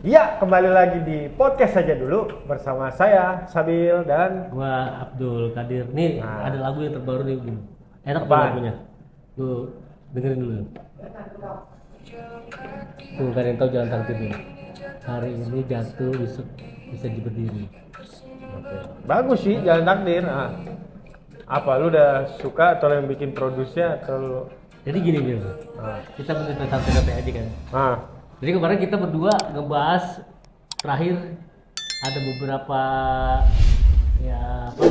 Ya, kembali lagi di podcast saja dulu bersama saya Sabil dan Gua Abdul Kadir. Nih Nah. ada lagu yang terbaru nih, Bim. Enak tuh Apaan? lagunya. Lu dengerin dulu. Tuh kan yang tahu jalan takdir nih. Hari ini jatuh, besok bisa berdiri. bagus sih Jalan Takdir. Apa lu udah suka atau yang bikin produsnya atau lu? Jadi gini Bim, Ah. kita bener santai-santai aja kan. Ah. Jadi kemarin kita berdua ngebahas terakhir ada beberapa ya apa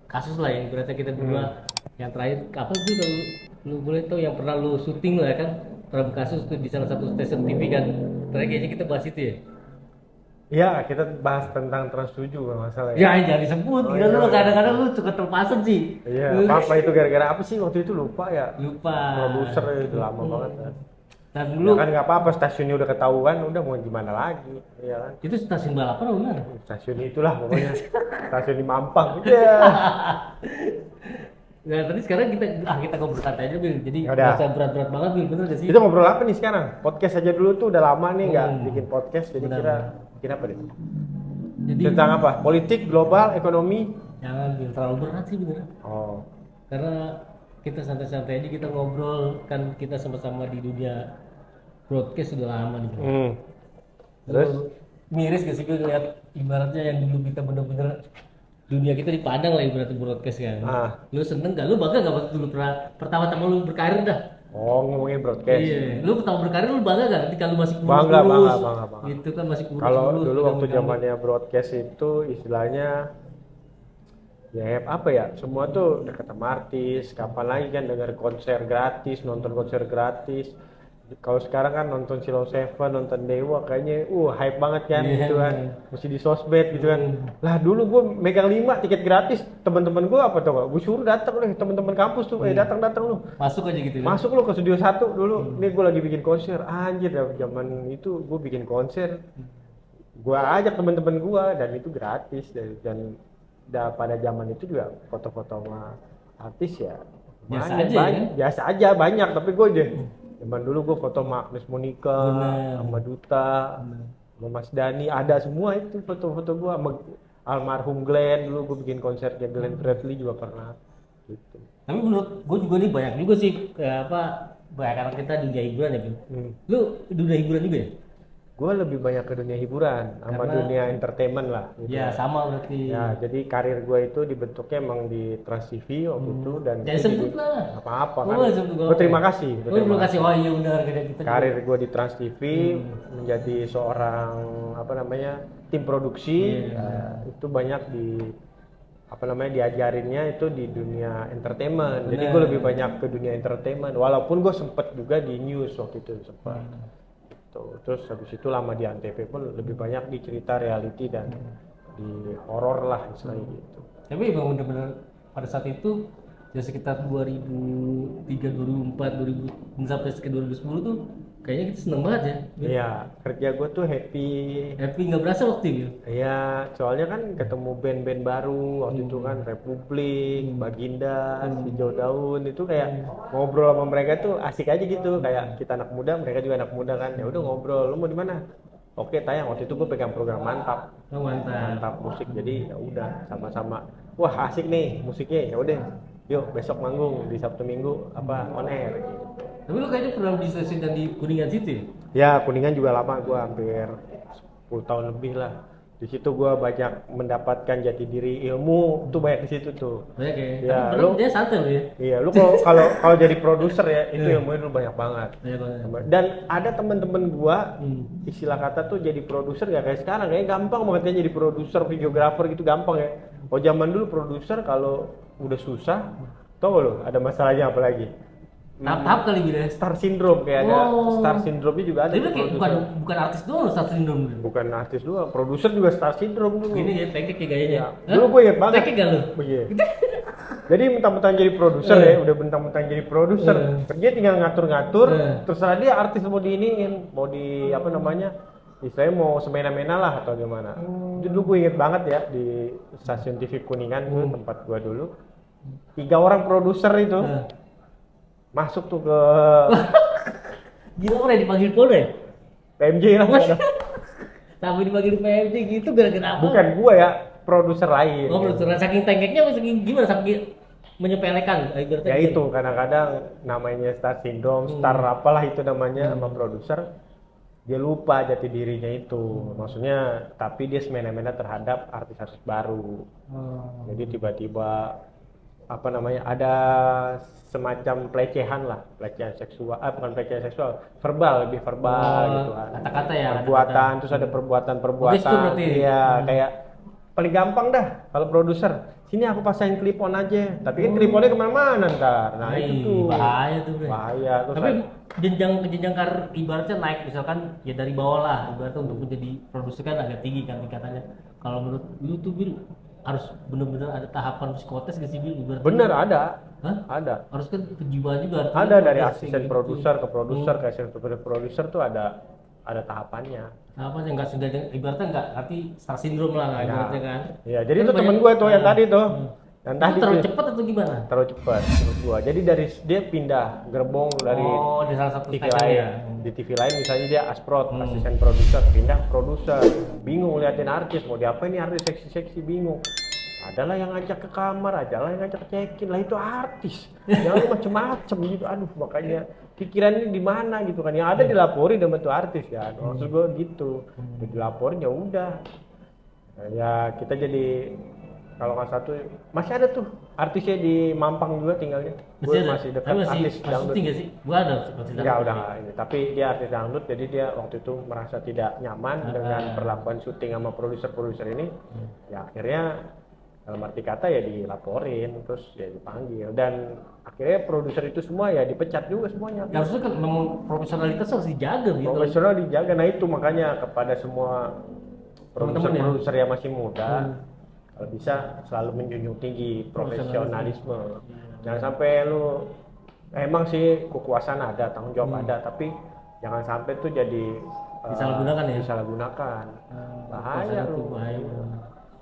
kasus lah yang berarti kita berdua yang terakhir apa tuh kalau lu boleh tahu yang pernah lu syuting lah kan, pernah berkasus tuh di salah satu stasiun TV kan. Terakhir kayaknya kita bahas itu ya. Iya, kita bahas tentang Trans 7 kalau nggak salah Ya jangan disebut, Oh, gila iya. lu kadang-kadang lu suka terpasang sih. Iya, apa itu gara-gara apa sih waktu itu lupa ya? Lupa. Produser itu lama banget kan. Dan Ya dulu kan nggak apa-apa, stasiunnya udah ketahuan, udah mau gimana lagi, iya kan? itu stasiun balapan atau gimana? Stasiun itulah pokoknya, stasiun di Mampang, iya. Nah, tadi sekarang kita ngobrol santai aja, Bil. Jadi Yaudah. nggak usah berat-berat banget, Bil. Bener gak sih? Kita ngobrol apa nih sekarang? Podcast aja dulu tuh udah lama nih nggak bikin podcast, jadi Benar. kira bikin apa deh? Jadi Tentang apa? Politik, global, ekonomi? jangan Bil, terlalu berat sih bener. Oh, Karena kita santai-santai aja, kita ngobrol kan kita sama-sama di dunia broadcast sudah lama nih. Bil. Terus? Lu miris gak sih Bil lihat ibaratnya yang dulu kita bener-bener dunia kita dipandang lah ibaratnya broadcast kan. Lu seneng gak? Lu bangga gak waktu dulu pertama-tama lu berkarir dah? Oh, ngomongin broadcast. Iya, lu pertama berkarir lu bangga gak ketika lu masih kurus? Bangga, bangga. Gitu kan masih kurus. Kalau dulu waktu zamannya broadcast itu istilahnya ya apa ya? Semua tuh dekat sama artis. Kapan lagi kan denger konser gratis, nonton konser gratis. Kalau sekarang kan nonton Silo Seven, nonton Dewa kayaknya hype banget kan Iya. gitu kan. Mesti di sosmed gitu kan. Lah dulu gue megang 5 tiket gratis. Teman-teman gue apa tau gak? Gue suruh datang nih teman-teman kampus tuh, datang lu. masuk aja gitu. Masuk lu ke studio 1 dulu. Nih gue lagi bikin konser. Anjir ya zaman itu gue bikin konser. Gua ajak teman-teman gua dan itu gratis dan pada zaman itu juga foto-foto sama artis ya Biasa banyak, aja, ya kan? biasa aja banyak, tapi gue deh zaman dulu gue foto sama Agnes Monica, Bener. sama Duta, sama Mas Dani, ada semua itu foto-foto gue sama almarhum Glenn. Dulu gue bikin konsernya Glenn Fredly juga pernah gitu. Tapi menurut gue juga nih banyak juga sih kayak apa banyak anak kita dunia hiburan ya, Bil. Lu dunia hiburan juga ya? Gue lebih banyak ke dunia hiburan sama Karena- dunia entertainment lah gitu. Ya sama berarti. Ya, jadi karir gue itu dibentuknya emang di Trans TV waktu itu dan Jangan sebut lah. apa-apa kan. Oh, sebut gua. Gue terima kasih. Oh, terima kasih. Oh iya benar kita. Karir gue di Trans TV menjadi seorang apa namanya tim produksi itu banyak di apa namanya diajarinnya itu di dunia entertainment. Jadi gue lebih banyak ke dunia entertainment. Walaupun gue sempet juga di news waktu itu sempat. Terus habis itu lama di Antv pun lebih banyak di cerita reality dan di horor lah istilahnya gitu. Tapi emang bener-bener pada saat itu ya sekitar 2003, 2004, 2000 sampai sekitar 2010 tuh kayaknya kita seneng banget ya. Iya, kerja gue tuh happy. Happy nggak berasa waktu itu. Iya, soalnya kan ketemu band-band baru waktu itu kan Republik, Baginda, Hijau Daun itu kayak ngobrol sama mereka tuh asik aja gitu. Kayak kita anak muda, mereka juga anak muda kan. Ya udah ngobrol, lu mau di mana? Oke, tayang. Waktu itu gue pegang program Mantap. Oh, mantap. Mantap musik. Jadi ya udah sama-sama. Wah, asik nih musiknya. Ya udah. Yuk besok manggung di Sabtu Minggu apa on air gitu. Tapi lu kayaknya pernah di stasiun dan di Kuningan situ ya? Ya, Kuningan juga lama, gue hampir 10 tahun lebih lah. Di situ gue banyak mendapatkan jati diri ilmu, tuh banyak di situ tuh. Banyak ya? Ya, Tapi lu- dia santai lu ya? Iya, lu kalau jadi produser ya, itu ilmunya dulu banyak banget. Banyak banget. Dan ada temen-temen gua, istilah kata tuh jadi produser gak kayak sekarang, kayak gampang banget kan jadi produser, videografer gitu gampang ya. Oh zaman dulu produser kalau udah susah, tau lo ada masalahnya apa lagi? Tahap-tahap kali gitu ya? Star syndrome kayak ada Oh. star syndrome juga ada. Tapi lu tuh kayak produser. bukan artis doang lu start syndrome dulu. Bukan artis doang, produser juga star syndrome dulu. Gini ya, teknik ya gayanya. Ya, dulu gue inget banget. Teknik gak lu? Oh, iya. Jadi mentang-mentang jadi produser ya, udah mentang-mentang jadi produser, dia tinggal ngatur-ngatur, terserah dia artis mau diiniin, mau di apa namanya, istilahnya mau semena-mena lah atau gimana. Itu dulu gue inget banget ya di stasiun TV Kuningan itu tempat gue dulu, 3 orang produser itu masuk tuh ke Gila orang yang dipanggil Polda ya? PMJ lah. Sampai dibagi di PMJ gitu gara-gara apa? Bukan gua ya, produser lain. Oh, produser saking tengeknya saking gimana saking menyepelekan ibaratnya Ya gitu. itu kadang-kadang namanya star syndrome, star apalah itu namanya sama produser, dia lupa jati dirinya itu. Maksudnya tapi dia semena-mena terhadap artis-artis baru. Jadi tiba-tiba apa namanya ada semacam pelecehan lah, pelecehan seksual, bukan pelecehan seksual, verbal, lebih verbal Oh, gitu kan. kata-kata ya, Perbuatan, kata-kata. terus ada Gestur perbuatan-perbuatan, berarti. iya kayak paling gampang dah kalau produser. Sini aku pasangin clip-on aja, tapi kan clip-onnya kemana-mana ntar. Nah itu tuh Bahaya tuh, Bre. bahaya. Terus Tapi jenjang karir ibaratnya naik misalkan ya dari bawah lah ibaratnya untuk menjadi produser kan agak tinggi kan tingkatannya. Kalau menurut lu tuh Bil harus bener-bener ada tahapan psikotes gak sih Bil ibaratnya? bener ada, Hah? ada. Harus kan kejiwaan juga artinya Ada dari kayak asisten gitu. produser ke produser ke asisten produser tuh ada tahapannya. Apa sih nggak sudah ibaratnya nggak arti star syndrome lah Ya. ibaratnya kan. Iya, jadi Kan itu temen banyak- gue tuh yang Nah. tadi tuh. Yang Itu tadi terlalu tuh cepat atau gimana? terlalu cepat menurut gua. Jadi dari dia pindah gerbong dari Oh, di salah satu TV stasiun lain. ya. Di TV lain misalnya dia asprot, asisten produser, pindah produser. Bingung liatin artis, mau diapain nih artis seksi-seksi bingung. Adalah yang ngajak ke kamar, adalah yang ngajak cekin. Lah itu artis. Yang macem-macem gitu. Aduh, makanya pikirannya di mana gitu kan. Yang ada dilaporin sama tuh artis ya. Maksud gua gitu. Udah dilaporin ya udah. Ya kita jadi kalau nggak satu masih ada tuh artisnya di Mampang juga tinggalnya. Gue ada? masih dekat Tapi masih artis dangdut. syuting nggak sih? Gua ada masih Enggak, udah nggak ini. Tapi dia artis dangdut, jadi dia waktu itu merasa tidak nyaman dengan perlakuan syuting sama produser-produser ini. Ya akhirnya dalam arti kata ya dilaporin, terus ya dipanggil dan akhirnya produser itu semua ya dipecat juga semuanya. Ya, harusnya kan memang profesionalitas harus dijaga gitu. Profesional dijaga. Nah itu makanya kepada semua Teman-teman ya? produser yang masih muda, kalau bisa selalu menjunjung tinggi profesionalisme. Jangan sampai lu emang sih kekuasaan ada, tanggung jawab ada, tapi jangan sampai tuh jadi Disalahgunakan ya? disalahgunakan. Bahaya Bahaya lu. bahaya.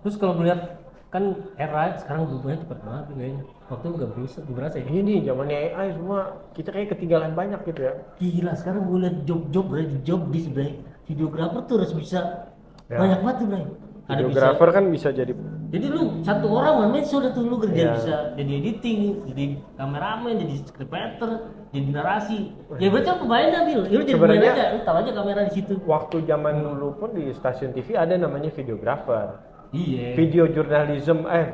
Terus kalau melihat kan era sekarang berubahnya cepat banget kayaknya. Waktu nggak bisa berasa ya. Ini zamannya AI semua kita kayak ketinggalan banyak gitu ya. Gila sekarang gue liat job di sebelah videografer tuh harus bisa Ya. banyak banget tuh Bray. Ada bisa. Videografer kan bisa jadi Jadi lu satu orang one man show udah tuh lu kerja Iya. bisa jadi editing, jadi kameramen, jadi scriptwriter, jadi narasi. Ya berarti apa bayar dah Bil? Ya lu jadi Sebenarnya- pemain aja, lu taruh aja kamera di situ. waktu zaman dulu pun di stasiun TV ada namanya videografer. Iya. Video journalism apa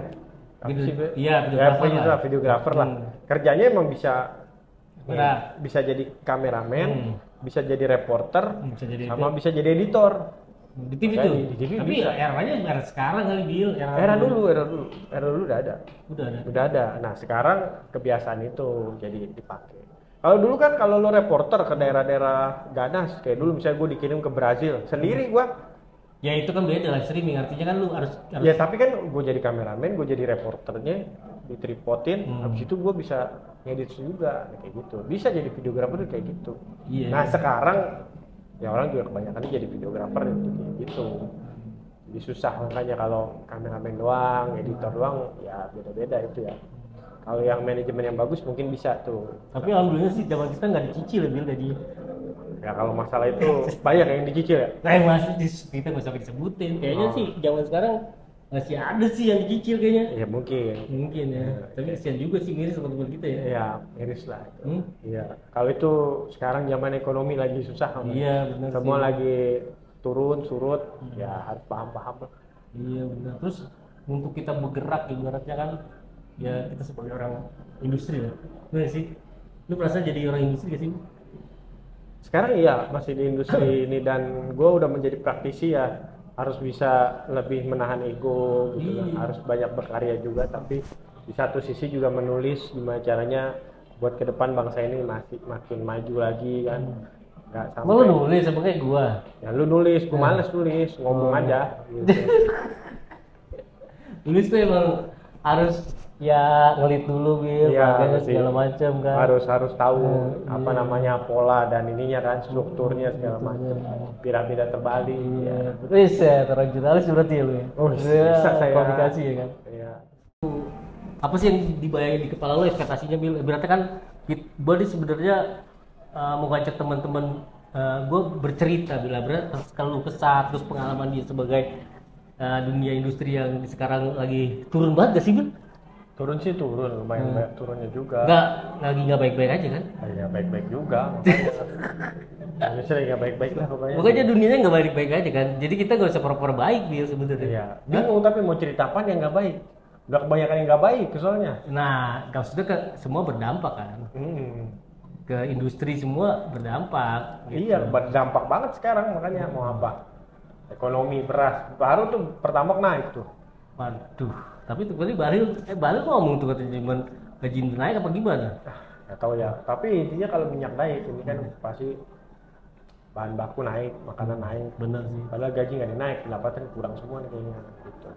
Video- sih, Be? iya, videografer Ya, lah. videografer lah. Kerjanya emang bisa Kamera. bisa jadi kameramen, bisa jadi reporter, Bisa jadi sama bisa jadi editor. di TV Makanya tuh. di TV Tapi bisa. eranya era sekarang kali Bil, Era dulu udah ada. Udah ada. Udah ada. Nah, sekarang kebiasaan itu jadi dipakai. Kalau dulu kan kalau lo reporter ke daerah-daerah ganas, kayak dulu misalnya gue dikirim ke Brazil, sendiri gua. Ya itu kan beda live streaming, artinya kan lu harus Ya tapi kan gue jadi kameramen, gue jadi reporternya, ditripotin, habis itu gue bisa ngedit juga, kayak gitu. Bisa jadi videografer kayak gitu. Iya. Nah sekarang ya orang juga kebanyakan jadi videografer gitu. Jadi susah makanya kalau kameramen doang, editor doang, ya beda-beda itu ya. Kalau yang manajemen yang bagus mungkin bisa tuh. Tapi alhamdulillah sih zaman kita nggak dicicil ya Bil tadi. Ya kalau masalah itu banyak yang dicicil ya. Nah masih kita nggak usah disebutin. Kayaknya sih zaman sekarang masih ada sih yang dicicil kayaknya. Ya mungkin. Mungkin ya. Tapi kesian juga sih miris teman-teman kita ya. Ya miris lah. Hmm? Iya. Kalau itu sekarang zaman ekonomi lagi susah. Kan? Iya benar. Semua sih. lagi turun surut, ya harus paham-paham lah. Iya benar. Terus untuk kita bergerak ibaratnya kan ya kita sebagai orang industri ya. Benar sih. Lu merasa jadi orang industri gak sih? Sekarang iya masih di industri ini dan gue udah menjadi praktisi ya harus bisa lebih menahan ego gitu kan. Harus banyak berkarya juga tapi di satu sisi juga menulis gimana caranya buat ke depan bangsa ini masih makin maju lagi kan. Nggak sampai Mau lu nulis sama kayak gua. ya lu nulis, gue males nulis, ngomong aja gitu. Nulis tuh emang harus ya ngelit dulu Bil, Iya, makanya mesti. segala macam kan. harus tahu apa namanya pola dan ininya kan strukturnya segala macam piramida terbalik ya. Wis ya, orang jurnalis berarti ya lu ya. Oh, bisa saya. Komunikasi ya kan. Ya. Apa sih yang dibayangin di kepala lo ekspektasinya Bil? Berarti kan berarti sebenarnya mau ngajak teman-teman gue bercerita bila kalau kesah terus pengalaman dia sebagai dunia industri yang sekarang lagi turun banget gak sih Bil? Turun sih turun, lumayan banyak turunnya juga. Nggak baik-baik aja kan? Ya baik-baik juga. Indonesia nggak baik-baik lah pokoknya. Pokoknya dunianya nggak baik-baik aja kan. Jadi kita nggak usah pura-pura baik Bil sebenarnya. Iya. Bingung tapi mau cerita apa yang nggak baik. Udah kebanyakan yang nggak baik soalnya. Nah, maksudnya semua berdampak kan. Ke industri semua berdampak. Iya, berdampak banget sekarang makanya mau apa? Ekonomi beras baru tuh pertamax naik tuh. Waduh, tapi tuh tadi Bahlil ngomong tuh katanya cuman gaji naik apa gimana? Nggak tahu ya. Tapi intinya kalau minyak naik ini kan pasti bahan baku naik, makanan naik. Bener sih. Padahal gaji nggak dinaik, pendapatan kurang semua nih kayaknya. Gitu.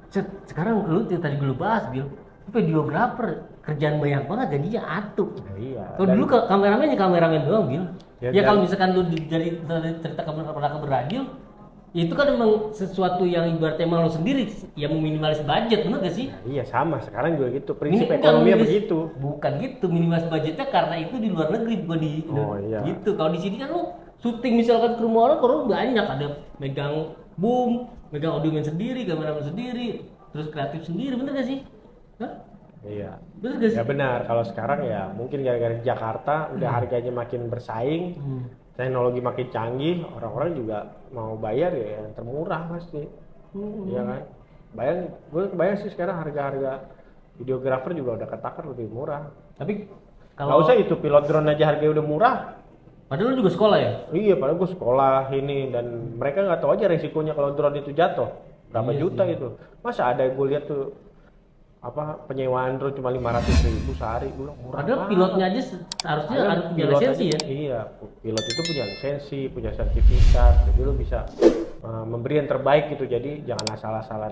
Sekarang lu tadi gue bahas Bil, videografer kerjaan banyak banget gajinya atuh. Nah, iya. Kalau dulu kameramen doang Bil. Ya, Kalau misalkan lu dari cerita pernah berradil, itu kan memang sesuatu yang ibaratnya emang lo sendiri yang meminimalis budget, bener gak sih? Nah, iya sama, sekarang juga gitu. Prinsip ekonominya begitu. Bukan gitu, minimalis budgetnya karena itu di luar negeri, bukan di iya. gitu. Kalau di sini kan lo syuting misalkan ke rumah orang banyak, ada megang boom, megang audioman sendiri, kameramen sendiri, terus kreatif sendiri, bener gak sih? Hah? Iya. Bener gak sih? Ya benar, kalau sekarang ya mungkin gara-gara Jakarta udah harganya makin bersaing. Teknologi makin canggih, orang-orang juga mau bayar ya yang termurah pasti. Iya kan? Gue kebayang sih sekarang harga-harga videografer juga udah ketakar lebih murah. Tapi kalau nggak usah itu pilot drone aja harganya udah murah. Padahal lu juga sekolah ya? Iya, padahal gue sekolah ini dan mereka nggak tahu aja resikonya kalau drone itu jatuh. Berapa juta sih. itu? Masa ada gue lihat tuh penyewaan drone cuma 500.000 sehari, gue bilang murah. Padahal pilotnya aja harusnya harus punya lisensi ya? Iya, pilot itu punya lisensi, punya sertifikat, jadi lo bisa memberi yang terbaik gitu. Jadi jangan asal-asalan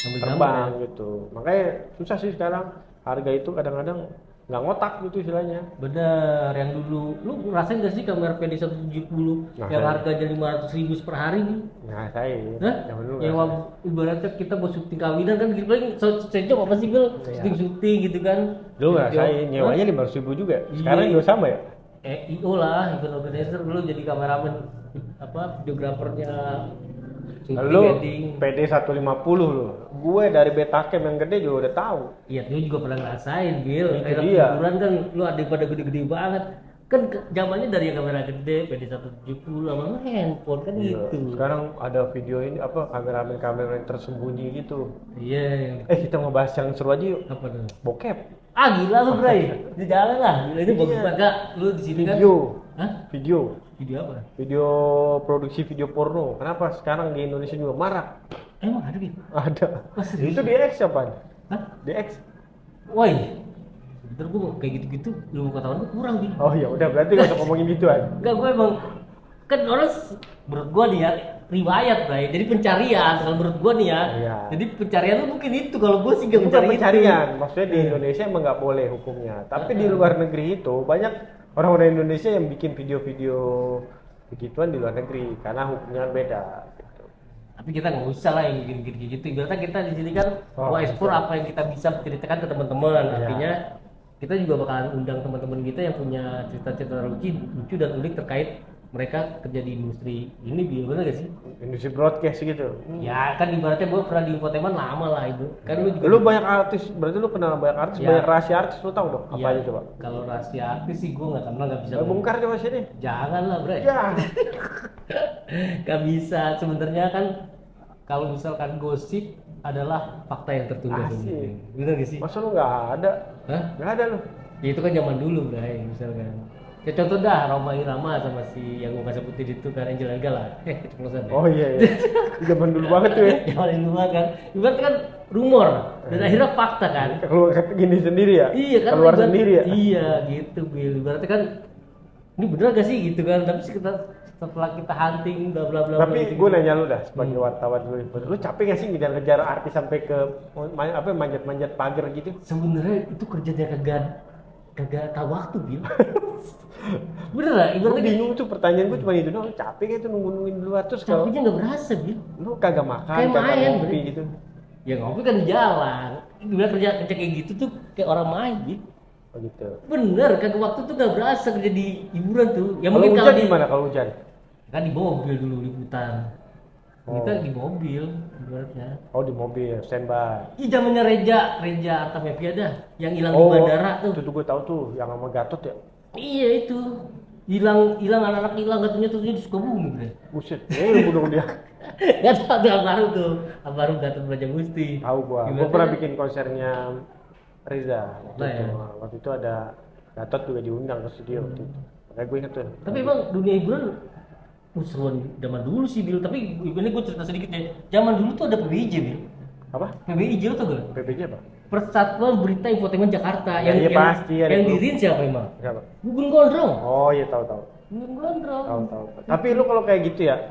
terbang gitu. Makanya susah sih sekarang, harga itu kadang-kadang nggak ngotak gitu istilahnya. Bener, yang dulu lu ngerasain gak sih kamera PD170 yang harganya 500.000 per hari nih? Ngerasain. Zaman dulu yang ibaratnya kita mau syuting kawinan kan gitu lagi sejam apa sih Bil? Syuting gitu kan. Lu ngerasain nyewanya 500.000 juga. Sekarang juga sama ya? IO lah, event organizer dulu jadi kameramen videografernya. Lu PD 150 lu. Gue dari Betacam yang gede juga udah tahu. Iya, lu juga pernah ngerasain, Bil. Itu dia. Hiburan kan lu ada pada gede-gede banget. Kan zamannya dari yang kamera gede, PD 170 sama handphone kan gitu. Sekarang ada video ini kameramen yang tersembunyi gitu. Iya. Kita mau bahas yang seru aja yuk. Apa tuh? Bokep. Gila lu, Bray. Di jalan lah. Gila ini bagus banget. Lu di sini kan. Hah? Video apa? Video produksi video porno. Kenapa sekarang di Indonesia juga marak? Emang ada gitu? Ada. Itu di X apa? Hah? Di X. Woi. Bentar gua kayak gitu-gitu ilmu pengetahuan gua kurang, Bi. Oh ya udah berarti enggak usah ngomongin gitu aja. Enggak, gua emang kan orang menurut gua nih ya riwayat, Bray. Jadi pencarian kalau menurut gua nih ya. Iya. Jadi pencarian lu mungkin itu, kalau gua sih enggak mencari pencarian. Maksudnya di Indonesia emang nggak boleh hukumnya. Tapi di luar negeri itu banyak orang-orang Indonesia yang bikin video-video begituan di luar negeri karena hukumnya beda gitu. Tapi kita nggak usah lah yang bikin gitu. Ibaratnya kita di sini kan mau ekspor apa yang kita bisa ceritakan ke teman-teman. Artinya kita juga bakalan undang teman-teman kita yang punya cerita-cerita lucu dan unik terkait mereka kerja di industri ini, bener gak sih? Industri broadcast gitu. Ya kan ibaratnya gue pernah di infotainment lama lah itu. Kan lu banyak artis, berarti lu kenal banyak artis, banyak rahasia artis, lu tahu dong apa aja coba? Kalau rahasia artis sih gue nggak bisa. Bongkar coba sini. Jangan lah, Bre. Ya. Gak bisa. Sebenarnya kan kalau misalkan gosip adalah fakta yang tertunda. Bener gak sih? Masa lu nggak ada? Hah? Nggak ada lu? Ya itu kan zaman dulu, Bre, misalkan. Ya contoh dah Roma Irama sama si yang gua sebutin itu kan Angel Elga lah. Ceplosan. Oh iya. Zaman dulu banget tuh ya. Zaman dulu banget kan. Ibaratnya kan rumor dan akhirnya fakta kan. Keluar gini sendiri ya? Iya kan. Keluar sendiri ya? Iya gitu, Bil. Ibaratnya kan ini bener gak sih gitu kan. Tapi setelah kita hunting bla bla bla. Tapi gue nanya lu dah sebagai wartawan dulu. Lu capek gak sih ngejar-ngejar artis sampai ke manjat-manjat pagar gitu? Sebenarnya itu kerjanya kagak tahu waktu, Bil. Bener lah, ibaratnya bingung tuh pertanyaan gue cuma itu doang, capek kayak itu nungguin di luar terus kalau capeknya nggak berasa, Bil. Lu kagak makan, kayak kagak main, ngopi gitu. Ya ngopi kan di jalan. Gimana kerja kayak gitu tuh kayak orang main, Bil. Oh gitu. Bener, kagak waktu tuh nggak berasa kerja di hiburan tuh. Ya kalau mungkin hujan kalau gimana kalau hujan? Kan di mobil dulu liputan. Oh. Kita di mobil ibaratnya. Oh di mobil standby. Ih zamannya Reja Artamevia dah yang hilang di Oh, bandara tuh. itu tuh gue tahu tuh yang sama Gatot ya. Iya itu. Hilang anak-anak hilang katanya tuh di Sukabumi bre. Buset, lu bunuh dia. Gak tau tuh baru tuh. Baru Gatot Brajamusti. Tahu gua. Gua Ibaratnya pernah kan- bikin konsernya Reza. Waktu Nah, itu. ya. Waktu itu ada Gatot juga diundang ke studio waktu itu. Makanya gue inget tuh. Tapi emang dunia hiburan seruan zaman dulu sih Bil. Tapi ini gue cerita sedikit ya. Zaman dulu tuh ada PBIJ Bil. Apa? PBIJ lo tau gak? PBJ apa? Persatuan Berita Infotainment Jakarta. Ya, iya, pasti ada yang itu. diriin siapa emang? Siapa? Gugun Gondrong. Oh iya tahu. Gugun Gondrong. Tahu. Tapi lu kalau kayak gitu ya,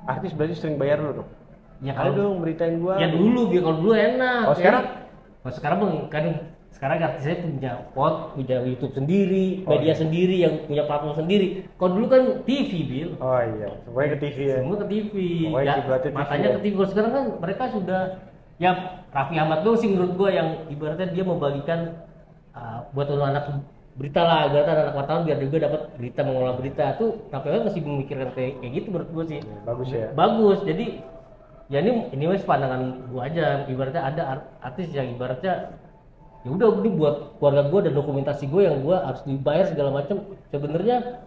artis berarti sering bayar lu dong. Ya Ayo dong beritain gua. Ya dulu Bil, kalau dulu enak. Oh, sekarang? Oh sekarang bang kan sekarang artisnya punya punya YouTube sendiri, Oh, media iya. sendiri yang punya platform sendiri. Kalau dulu kan TV Bil. Oh iya, semuanya ke TV ya. Semua ke TV. Pokoknya Ya, kiblatnya TV makanya ya. ke TV. Kalau sekarang kan mereka sudah ya Raffi Ahmad dong sih menurut gua yang ibaratnya dia membagikan buat anak berita lah, ibaratnya anak wartawan biar juga dapat berita, mengolah berita tuh Raffi Ahmad masih memikirkan kayak gitu menurut gua sih. Bagus ya. Bagus. Jadi ya ini mas pandangan gua aja, ibaratnya ada artis yang ibaratnya ya udah ini buat keluarga gua dan dokumentasi gua yang gua harus dibayar segala macam. Sebenarnya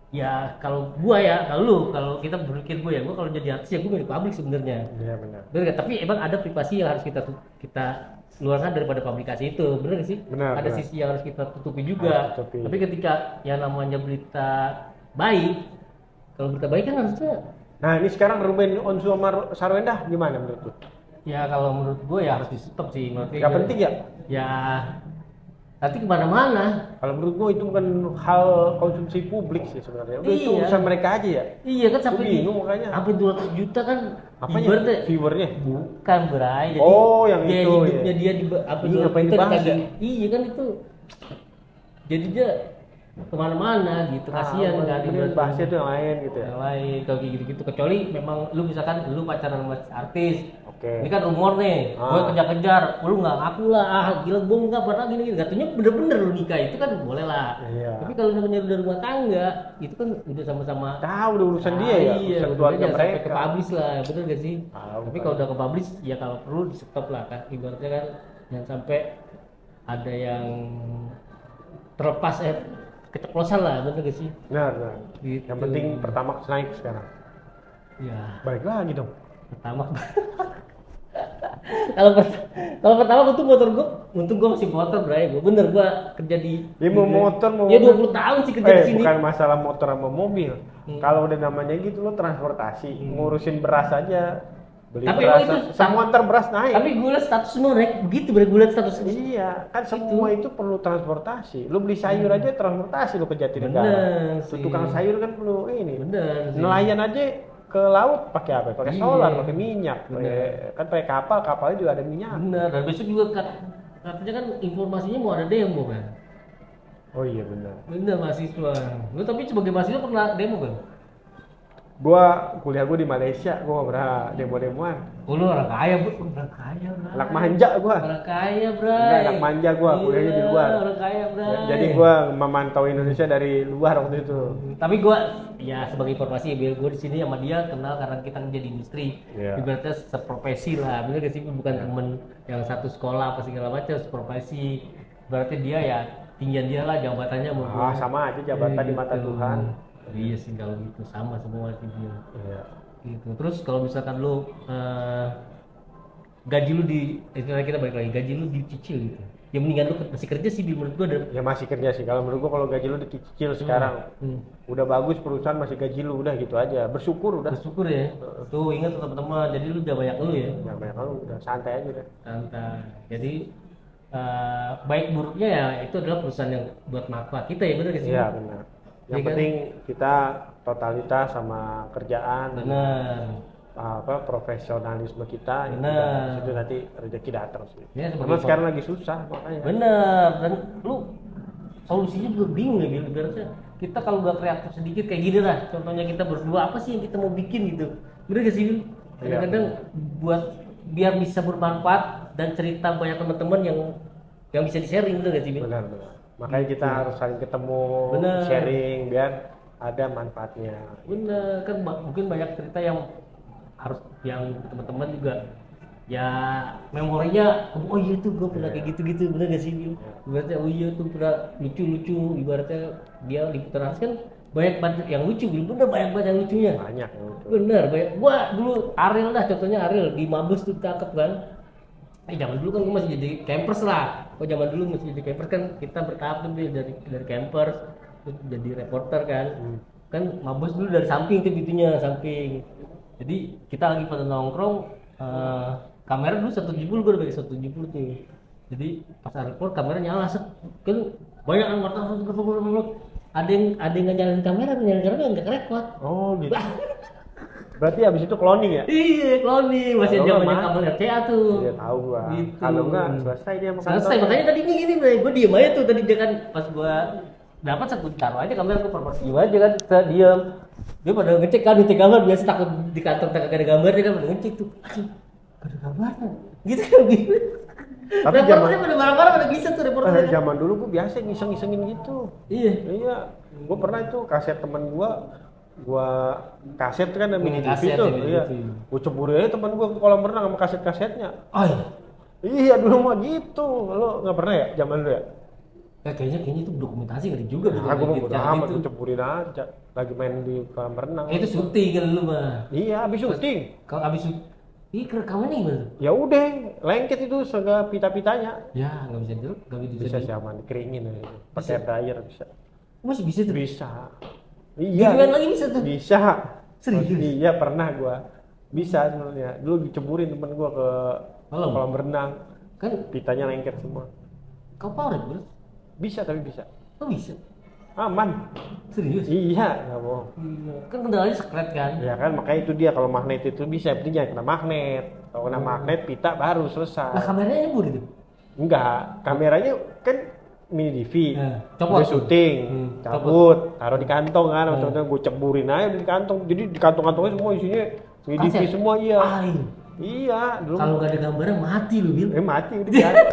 ya kalau gua ya, kalau kita berpikir gua kalau jadi artis ya gua milik publik sebenarnya. Iya benar. Bener gak? Tapi emang ada privasi yang harus kita keluarkan daripada publikasi itu, bener gak sih? Benar, Ada benar. sisi yang harus kita tutupi juga. Harus tutupi. Tapi ketika yang namanya berita baik, kalau berita baik kan harusnya Nah ini sekarang Ruben Onsu sama Sarwenda gimana menurut lu? ya kalau menurut gue ya harus di stop sih. Menurut gue Gak penting ya? Ya nanti kemana-mana. Kalau menurut gua itu bukan hal konsumsi publik sih sebenarnya. Udah itu Iya. urusan mereka aja ya. Iya kan sampai Gua bingung makanya. sampai 200 juta kan Apanya? ibaratnya Viewernya? bukan Bray. Jadi Oh, yang biaya itu, hidupnya ya. dia di apa Ini ngapain dibahas ya? Iya kan itu. Jadinya kemana-mana gitu, kasihan kan Ini bahasnya tuh yang lain gitu ya. yang lain kalau kayak gitu-gitu, kecuali memang lu misalkan lu pacaran sama artis, Oke. ini kan rumor nih, gue Ah. kejar-kejar, lu nggak ngaku lah, gila gue nggak pernah gini-gini, katanya bener-bener lu nikah itu kan boleh lah. Iya. Tapi kalau namanya udah rumah tangga, itu kan udah sama-sama. Tahu udah urusan dia ya, Iya, urusan keluarga udah sampai mereka. ke publish lah, bener gak sih? Tahu, Tapi tahu. kalau udah ke publish, ya kalau perlu di stop lah kan, ibaratnya kan jangan sampai ada yang terlepas keceplosan lah, bener gak sih? Benar. Gitu. Yang penting pertamax naik sekarang. Ya, Balik lagi dong. pertama kalau pertama untung gua masih motor, Bray. Gua bener gua kerja di Dia mau motor mau ya mobil. 20 tahun sih kerja di sini. Bukan masalah motor sama mobil. Kalau udah namanya gitu lo transportasi, ngurusin beras aja. Beli Tapi beras, emang itu semua antar beras naik. Tapi gue liat status semua naik begitu, Bray. Gue liat status Iya, kan semua itu perlu transportasi. Lu beli sayur aja transportasi lu ke Jatinegara. Bener Tuh sih. tukang sayur kan perlu ini. Bener sih. Nelayan aja ke laut pakai apa? Pakai Iya. solar, pakai minyak. Bener. Kan pakai kapal, kapalnya juga ada minyak. Bener, dan besok juga katanya kan informasinya mau ada demo kan. Oh iya benar. Bener mahasiswa. Lu tapi sebagai mahasiswa pernah demo kan? Gua kuliah gua di Malaysia, gua nggak pernah demo-demoan. Oh, lu orang kaya, Bu. Orang kaya, Bray. Anak manja gua. Orang kaya, Bray. Enggak, anak manja gua, kuliahnya di Iya, luar. Orang kaya, Bray. Jadi gua memantau Indonesia dari luar waktu itu. Tapi gua ya sebagai informasi biar gua di sini sama dia kenal karena kita kerja di industri. Iya. Ibaratnya seprofesi lah. Bener gak sih? Bukan temen yang satu sekolah apa segala macam, seprofesi. Berarti dia ya tinggian dia lah jabatannya sama gua. Sama aja jabatan di mata Gitu. Tuhan. Iya sih kalau gitu sama semua sih dia. Iya. Gitu. Terus kalau misalkan lu gaji lu kita balik lagi, gaji lu dicicil gitu. Ya mendingan lu masih kerja sih menurut gua ada. Ya masih kerja sih. Kalau menurut gua kalau gaji lu dicicil sekarang udah bagus, perusahaan masih gaji lu udah gitu aja. Bersyukur udah. Bersyukur ya. Tuh ingat tuh teman-teman, jadi lu jangan banyak lu ya. Jangan banyak lu, udah santai aja udah. Santai. Jadi baik buruknya ya itu adalah perusahaan yang buat manfaat kita ya, benar gak sih? Iya benar. Yang Iya kan? penting kita totalitas sama kerjaan, Benar. profesionalisme kita, Benar. itu nanti rezeki datang sih. Ya, sebagai Memang sekarang lagi susah makanya. Bener, dan lu solusinya juga bingung ya, ibaratnya kita kalau udah kreatif sedikit kayak gini lah, contohnya kita berdua apa sih yang kita mau bikin gitu, bener gak sih? Bil? Kadang-kadang buat biar bisa bermanfaat dan cerita banyak teman-teman yang bisa di sharing, bener gak sih? Bil? Benar. Makanya kita harus saling ketemu, Benar. sharing biar ada manfaatnya. Bener kan mungkin banyak cerita yang harus yang teman-teman juga ya memorinya, oh iya tuh gue pernah kayak gitu-gitu, bener gak sih Bil? Ibaratnya oh iya tuh pernah lucu-lucu, ibaratnya dia liputan artis kan banyak banget yang lucu, bener banyak banget yang lucunya. Banyak yang lucu. Bener banyak. Gua dulu Ariel dah contohnya, Ariel di Mabes tuh cakep kan. Zaman dulu kan gue masih jadi campers lah. Oh zaman dulu masih jadi campers kan kita bertahap tuh Bil, dari campers terus jadi reporter kan. Kan Mabes dulu dari samping tuh pintunya, samping. Jadi kita lagi pada nongkrong, kamera dulu 170, gue udah pakai 170 tuh. Jadi pas report kamera nyala set. Kan banyak kan wartawan, ada yang nggak nyalain kamera nggak kerekot. Oh gitu. Berarti abis itu cloning ya? Iya, cloning masih Kalau zamannya nggak, kabel RCA tuh. Iya tahu gua. Gitu. Kalau enggak selesai dia sama Selesai, kantor. makanya tadi gini nih, gue diem aja tuh tadi dia kan pas gua dapat gue taruh aja kamera, gue proporsi aja kan, saya diem. Dia pada ngecek kan, ngecek gambar, biasa takut di kantor tak ada gambar, dia kan pada ngecek tuh. Aduh, gak ada gambarnya. Gitu kan gitu. Tapi Reporternya pada marah-marah, pada bisa tuh reporternya. Zaman dulu gua biasa ngiseng-ngisengin gitu. Iya. Iya, gua pernah itu kaset teman gua kaset kan ada mini TV kaset tuh, ya, mini iya. TV. Gua ceburin aja teman gua ke kolam renang sama kaset-kasetnya. Oh iya. Iya dulu mah gitu, lo nggak pernah ya zaman dulu ya? Ya, kayaknya itu dokumentasi kali juga. Nah, gua mau gitu. bodo amat, gua ceburin aja. Lagi main di kolam renang. Itu syuting kan lu mah. Iya, habis syuting. Kalau abis ini rekamannya gimana? Ya udah, lengket itu segala pita-pitanya. Ya nggak bisa dulu, nggak Bisa sih aman, dikeringin aja. Pakai dryer bisa. Masih bisa tuh. Bisa. Iya. Gimana lagi bisa tuh? Bisa. Serius? Iya pernah gua. Bisa sebenarnya. Dulu diceburin temen gua ke kolam renang. Kan Pitanya lengket semua. kau power bro? Bisa tapi bisa. Kok bisa? Aman. Serius? Iya, nggak bohong. Kan kendalanya sekret kan? Ya kan makanya itu dia kalau magnet itu bisa, penting jangan kena magnet. Kalau kena magnet pita baru Lah selesai. kameranya nyebur itu? Enggak, kameranya kan mini DV. Copot. Udah syuting, Copot. cabut, taruh di kantong kan, maksudnya gue ceburin aja di kantong. Jadi di kantong-kantongnya semua isinya mini DV Kaset? semua iya. Ain. Iya, dulu. Kalau nggak ada gambarnya mati lu Bil. Mati udah ganti.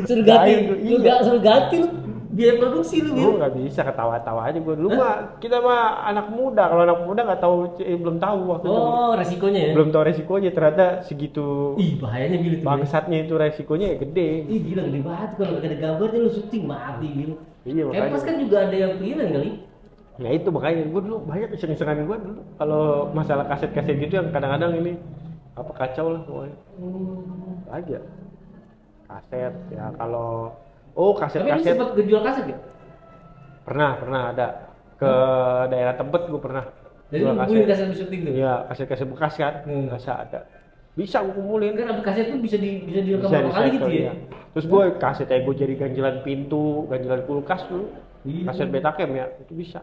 Suruh ganti, Iya. lu nggak suruh ganti lu. Biaya produksi lu Bil. Gue nggak bisa ketawa-tawa aja gue dulu mah. Kita mah anak muda, kalau anak muda nggak tahu, belum tahu waktu itu. Oh resikonya ya? Belum tahu resikonya, ternyata segitu Ih bahayanya Bil itu. Bil. bangsatnya itu resikonya ya gede. Ih gila gede banget, kalau nggak ada gambarnya lu syuting mati Bil. Iya makanya. Kempes kan juga ada yang freelance kali. Ya itu makanya gue dulu banyak iseng-isengan gue dulu kalau masalah kaset-kaset gitu yang kadang-kadang ini apa kacau lah pokoknya. Aja kaset ya kalau Tapi lu kaset-kaset sempat ngejual kaset ya? pernah ada ke daerah Tebet gue pernah. Jadi jual lu kumpulin kaset syuting tuh? Iya kaset-kaset bekas kan biasa ada, bisa gue kumpulin Kan abis kaset tuh bisa direkam bisa berapa kali gitu di-cycle, ya? iya. Terus gue kasetnya gue jadi ganjilan pintu, ganjilan kulkas dulu. Iya. Kaset Betacam ya itu bisa.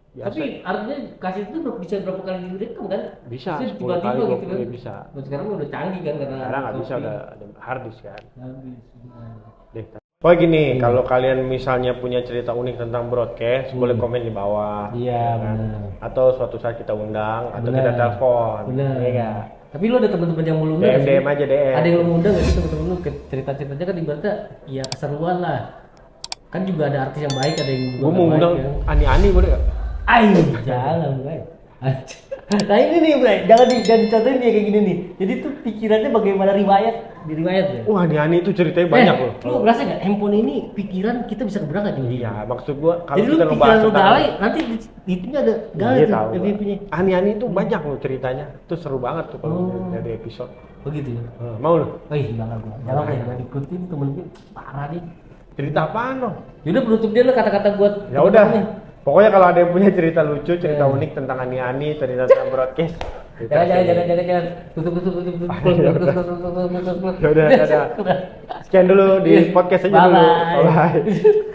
Biasa. Tapi artinya kaset itu bisa berapa kali direkam kan? Bisa, Maksudnya 10 kali, tiba-tiba 20 kali bisa. Nah, sekarang udah canggih kan karena Sekarang nggak bisa, copy. udah ada hard disk kan. Habis. Deh. Oh gini, kalau kalian misalnya punya cerita unik tentang broadcast, boleh komen di bawah. Iya, ya kan? benar. Atau suatu saat kita undang, atau Benar. kita telepon. Benar. Iya nggak? Tapi lu ada teman-teman yang mau lu undang DM, nggak sih? DM aja, DM. Ada yang lu mau undang nggak sih teman-teman lu? Cerita-ceritanya kan ibaratnya ya keseruan lah. Kan juga ada artis yang baik, ada yang juga Gue mau nggak undang baik, kan? Ani-Ani boleh nggak? Ayo, jangan Bray. Nah ini nih Bray, jangan dicontohin dia kayak gini nih. Jadi tuh pikirannya bagaimana di riwayat ya. Wah Ani-Ani itu ceritanya banyak loh. Lu berasa nggak handphone ini pikiran kita bisa keberangkat juga. Iya, maksud gua kalau Jadi lu kita pikiran ngebahas lu tentang galai, nanti di itunya ada galai Iya tuh tahu. MVP-nya. Ani-Ani itu banyak loh ceritanya. Itu seru banget tuh kalau dari episode. Begitu ya. Mau lo? Wih, jangan gua. Jangan deh, gua ikutin temen gue parah nih. Cerita apaan lo? Yaudah penutup dia lah kata-kata buat Ya udah. temen-temen nih. Pokoknya kalau ada yang punya cerita lucu, cerita unik tentang Ani-Ani, cerita tentang broadcast. Jangan. Tutup. Ya udah. Sekian dulu di podcast aja dulu. Bye-bye. Bye.